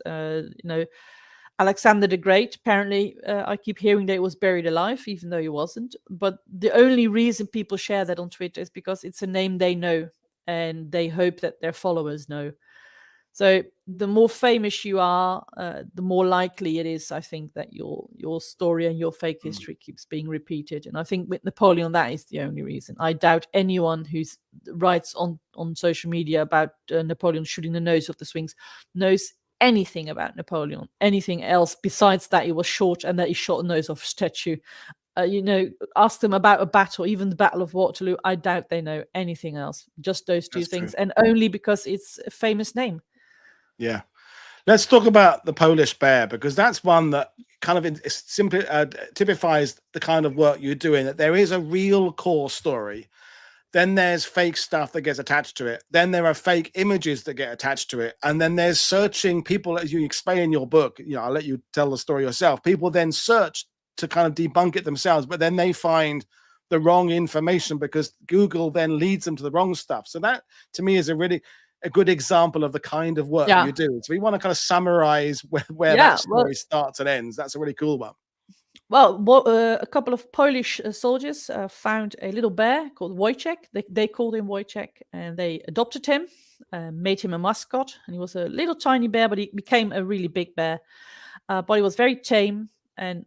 Alexander the Great, apparently, I keep hearing that he was buried alive, even though he wasn't. But the only reason people share that on Twitter is because it's a name they know, and they hope that their followers know. So the more famous you are, the more likely it is, I think, that your story and your fake history keeps being repeated. And I think with Napoleon, that is the only reason. I doubt anyone who writes on social media about Napoleon shooting the nose of the Sphinx knows anything about Napoleon, anything else besides that he was short and that he shot the nose off a statue. Ask them about a battle, even the Battle of Waterloo. I doubt they know anything else. Just those two things, and only because it's a famous name. Yeah. Let's talk about the Polish bear, because that's one that kind of simply typifies the kind of work you're doing, that there is a real core story. Then there's fake stuff that gets attached to it. Then there are fake images that get attached to it. And then there's searching. People, as you explain in your book, I'll let you tell the story yourself. People then search to kind of debunk it themselves, but then they find the wrong information because Google then leads them to the wrong stuff. So that, to me, is a good example of the kind of work you do. So we want to kind of summarize where that story starts and ends. That's a really cool one. Well, a couple of Polish soldiers found a little bear called Wojtek. They called him Wojtek, and they adopted him, made him a mascot. And he was a little tiny bear, but he became a really big bear. But he was very tame, and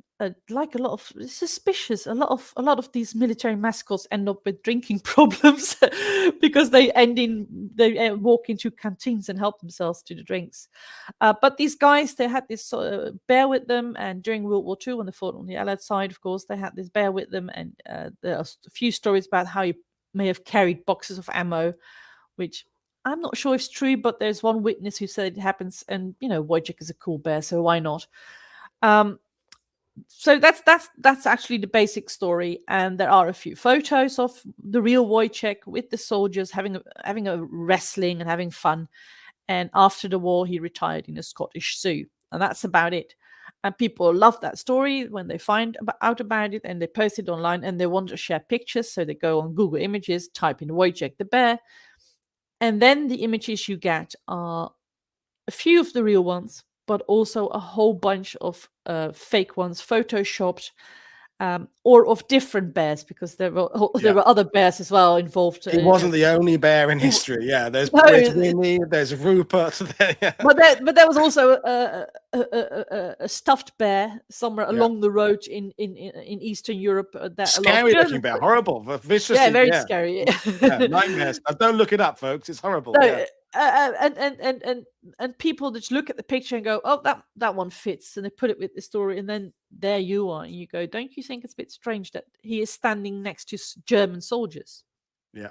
like a lot of suspicious. A lot of these military mascots end up with drinking problems because they walk into canteens and help themselves to the drinks. But these guys, they had this bear with them, and during World War II, when they fought on the Allied side, of course, they had this bear with them, and there are a few stories about how he may have carried boxes of ammo, which I'm not sure if it's true, but there's one witness who said it happens, and Wojciech is a cool bear, so why not? So that's actually the basic story, and there are a few photos of the real Wojciech with the soldiers having a wrestling and having fun. And after the war, he retired in a Scottish zoo, and that's about it. And people love that story when they find out about it, and they post it online, and they want to share pictures. So they go on Google Images, type in Wojtek the bear, and then the images you get are a few of the real ones, but also a whole bunch of fake ones, photoshopped, or of different bears, because there were other bears as well involved. He wasn't the only bear in history. Yeah, there's Winnie, there's Rupert. Yeah. But there was also a stuffed bear somewhere along the road in Eastern Europe. That scary looking bear, horrible, vicious. Yeah, very scary. Nightmares. Don't look it up, folks. It's horrible. No, and people just look at the picture and go, "Oh, that one fits," and they put it with the story, and then there you are, and you go, "Don't you think it's a bit strange that he is standing next to German soldiers?" Yeah.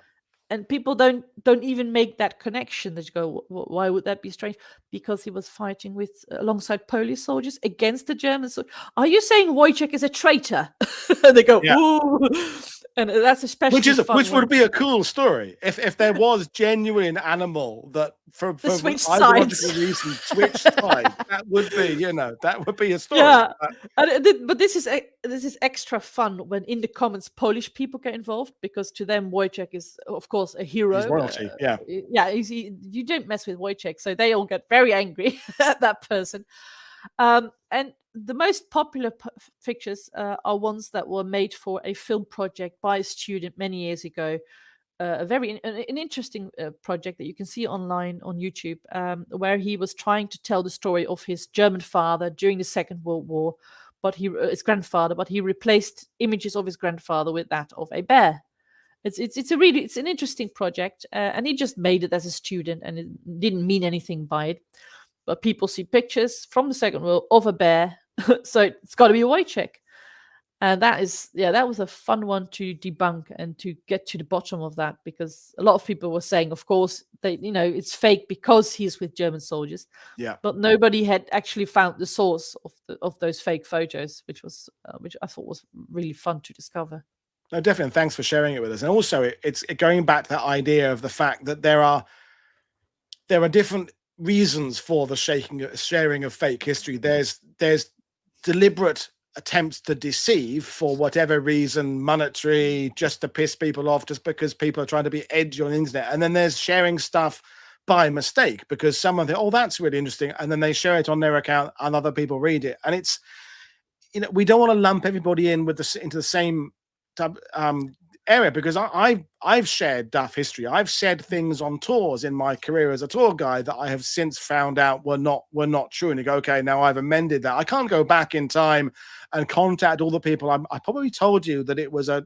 And people don't even make that connection. They just go, "Why would that be strange?" Because he was fighting alongside Polish soldiers against the Germans. So, are you saying Wojtek is a traitor? And they go, "Ooh," and that's especially which would be a cool story if there was genuinely an animal that for ideological reasons switched sides. That would be, that would be a story. Yeah, but this is extra fun when in the comments Polish people get involved, because to them Wojtek is of course a hero. He's royalty. You don't mess with Wojtek, so they all get very angry at that person. And the most popular pictures are ones that were made for a film project by a student many years ago. An interesting project that you can see online on YouTube, where he was trying to tell the story of his German father during the Second World War, but his grandfather, but he replaced images of his grandfather with that of a bear. It's an interesting project, and he just made it as a student, and it didn't mean anything by it. But people see pictures from the Second World of a bear, so it's got to be a Wojtek. And that was a fun one to debunk and to get to the bottom of that, because a lot of people were saying, of course, it's fake because he's with German soldiers. Yeah. But nobody had actually found the source of those fake photos, which I thought was really fun to discover. No, definitely. And thanks for sharing it with us. And also, it's going back to that idea of the fact that there are different reasons for the sharing of fake history. There's deliberate attempts to deceive for whatever reason, monetary, just to piss people off, just because people are trying to be edgy on the internet. And then there's sharing stuff by mistake because someone thinks, oh, that's really interesting, and then they share it on their account and other people read it. And it's, we don't want to lump everybody in into the same area, because I've shared duff history. I've said things on tours in my career as a tour guide that I have since found out were not true. And you go, okay, now I've amended that. I can't go back in time and contact all the people. I probably told you that it was a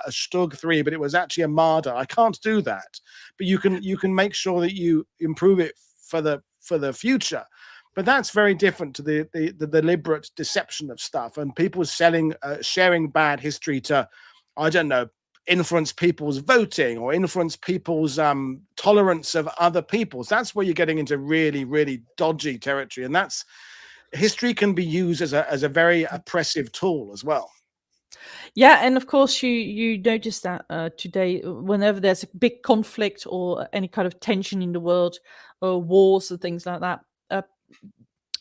Stug 3, but it was actually a Marder. I can't do that. But you can make sure that you improve it for the future. But that's very different to the deliberate deception of stuff and people sharing bad history to, I don't know, influence people's voting or influence people's tolerance of other people's. That's where you're getting into really, really dodgy territory. And history can be used as a very oppressive tool as well. Yeah, and of course you notice that today, whenever there's a big conflict or any kind of tension in the world, or wars and things like that,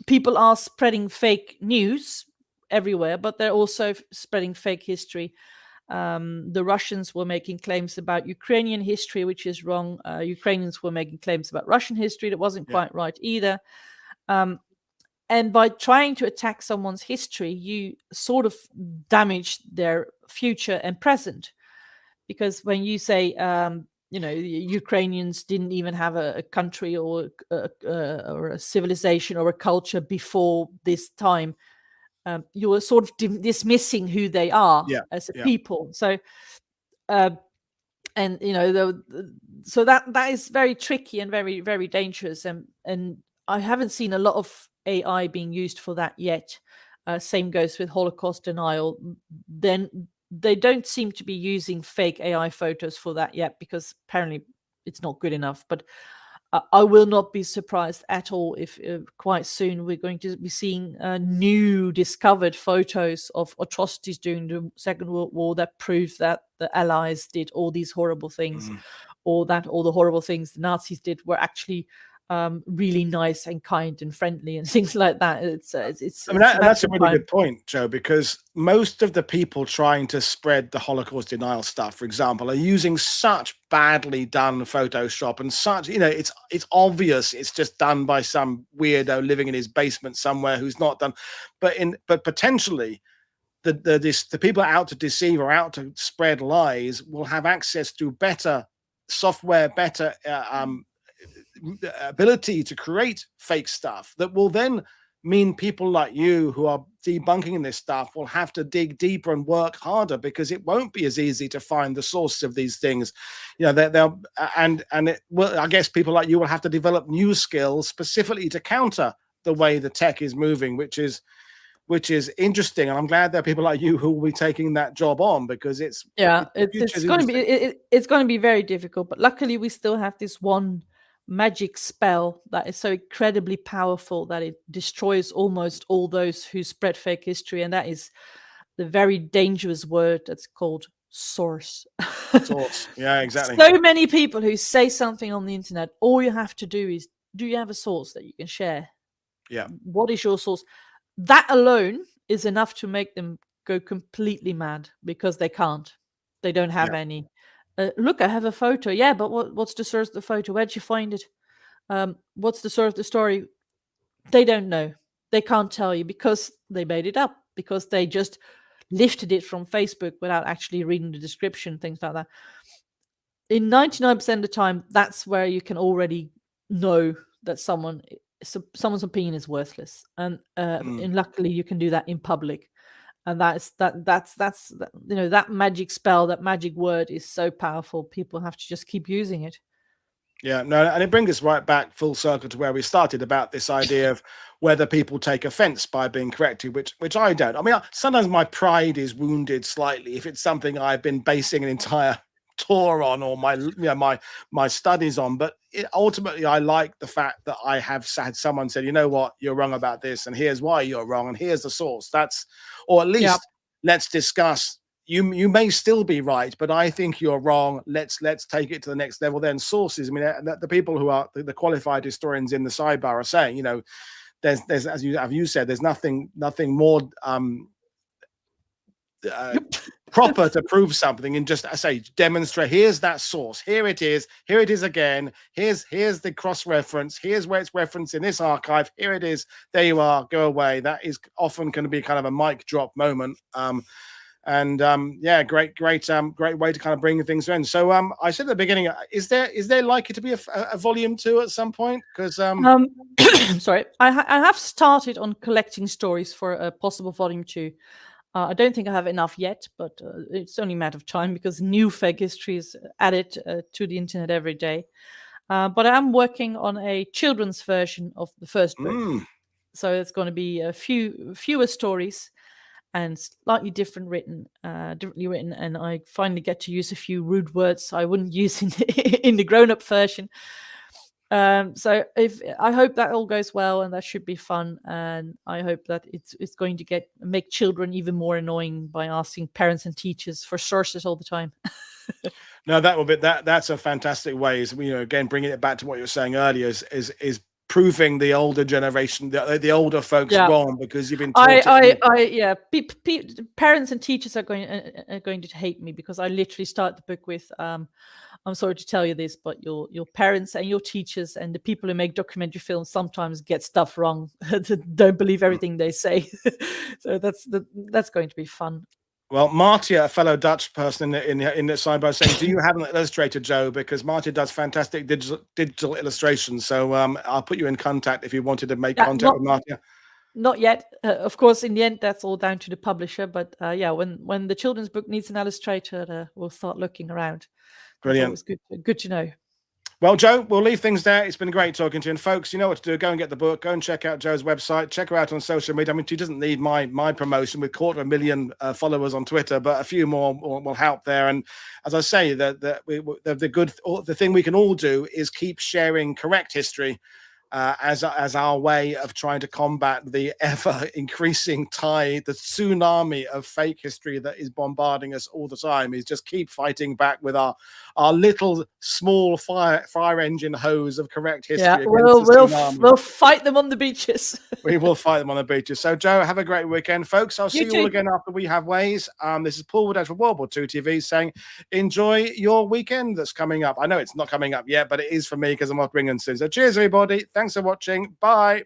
people are spreading fake news everywhere, but they're also spreading fake history. The Russians were making claims about Ukrainian history, which is wrong. Ukrainians were making claims about Russian history that wasn't quite right either. And by trying to attack someone's history, you sort of damage their future and present. Because when you say, Ukrainians didn't even have a country or a civilization or a culture before this time, you are sort of dismissing who they are as a people. So, so that is very tricky and very, very dangerous. And I haven't seen a lot of AI being used for that yet. Same goes with Holocaust denial. Then they don't seem to be using fake AI photos for that yet, because apparently it's not good enough. But I will not be surprised at all if quite soon we're going to be seeing new discovered photos of atrocities during the Second World War that prove that the Allies did all these horrible things, or that all the horrible things the Nazis did were actually really nice and kind and friendly and things like that. It's I mean, that's a really good point, Joe, because most of the people trying to spread the Holocaust denial stuff, for example, are using such badly done Photoshop and such, it's obvious it's just done by some weirdo living in his basement somewhere who's not done, but potentially the people out to deceive or out to spread lies will have access to better software, better ability to create fake stuff that will then mean people like you who are debunking this stuff will have to dig deeper and work harder, because it won't be as easy to find the source of these things. They'll I guess people like you will have to develop new skills specifically to counter the way the tech is moving, which is interesting. And I'm glad there are people like you who will be taking that job on, because it's going to be very difficult. But luckily, we still have this one magic spell that is so incredibly powerful that it destroys almost all those who spread fake history, and that is the very dangerous word that's called source. Source. Yeah, exactly. So many people who say something on the internet, all you have to do is, do you have a source that you can share? Yeah. What is your source? That alone is enough to make them go completely mad, because they don't have any. Look, I have a photo. Yeah, but what's the source of the photo? Where'd you find it? What's the source of the story? They don't know. They can't tell you, because they made it up, because they just lifted it from Facebook without actually reading the description, things like that. In 99% of the time, that's where you can already know that someone's opinion is worthless, and luckily you can do that in public. And that's that magic spell, that magic word is so powerful. People have to just keep using it. Yeah, no, and it brings us right back full circle to where we started, about this idea of whether people take offense by being corrected, which I don't. I mean, sometimes my pride is wounded slightly if it's something I've been basing an entire tour on, or my studies on, but ultimately I like the fact that I have had someone say, you know what, you're wrong about this, and here's why you're wrong, and here's the source. Or at least let's discuss. You may still be right, but I think you're wrong. Let's take it to the next level. Then sources. I mean, the people who are the qualified historians in the sidebar are saying, there's as you said, there's nothing more proper to prove something, and just demonstrate, here's that source, here it is again, here's the cross reference, here's where it's referenced in this archive, here it is, there you are, go away. That is often going to be kind of a mic drop moment. Great way to kind of bring things in. So I said at the beginning, is there likely to be a volume 2 at some point? Because sorry, I have started on collecting stories for a possible volume 2. I don't think I have enough yet, but it's only a matter of time, because new fake history is added to the internet every day. But I'm working on a children's version of the first book. So it's going to be fewer stories and slightly differently written. And I finally get to use a few rude words I wouldn't use in the grown-up version. So I hope that all goes well, and that should be fun, and I hope that it's going to make children even more annoying by asking parents and teachers for sources all the time. No, that's a fantastic way. Is again bringing it back to what you were saying earlier, is proving the older generation, the older folks wrong, because you've been taught parents and teachers are going to hate me, because I literally start the book with I'm sorry to tell you this, but your parents and your teachers and the people who make documentary films sometimes get stuff wrong. Don't believe everything they say. So that's going to be fun. Well, Martia, a fellow Dutch person in the sidebar, saying, do you have an illustrator, Joe? Because Martia does fantastic digital illustrations. So I'll put you in contact if you wanted to make contact with Martia. Not yet. Of course, in the end, that's all down to the publisher. But when the children's book needs an illustrator, we'll start looking around. Brilliant. It's good to know. Well, Joe, we'll leave things there. It's been great talking to you. And folks, you know what to do. Go and get the book. Go and check out Joe's website. Check her out on social media. I mean, she doesn't need my promotion with 250,000 followers on Twitter, but a few more will help there. And as I say, the thing we can all do is keep sharing correct history. as our way of trying to combat the ever increasing tide, the tsunami of fake history that is bombarding us all the time, is just keep fighting back with our little small fire engine hose of correct history. Yeah, we'll fight them on the beaches. We will fight them on the beaches. So, Jo, have a great weekend, folks. I'll see you all again after We Have Ways. This is Paul Woodadge from WW2 TV saying, enjoy your weekend that's coming up. I know it's not coming up yet, but it is for me because I'm off England soon. So, cheers, everybody. Thanks for watching. Bye.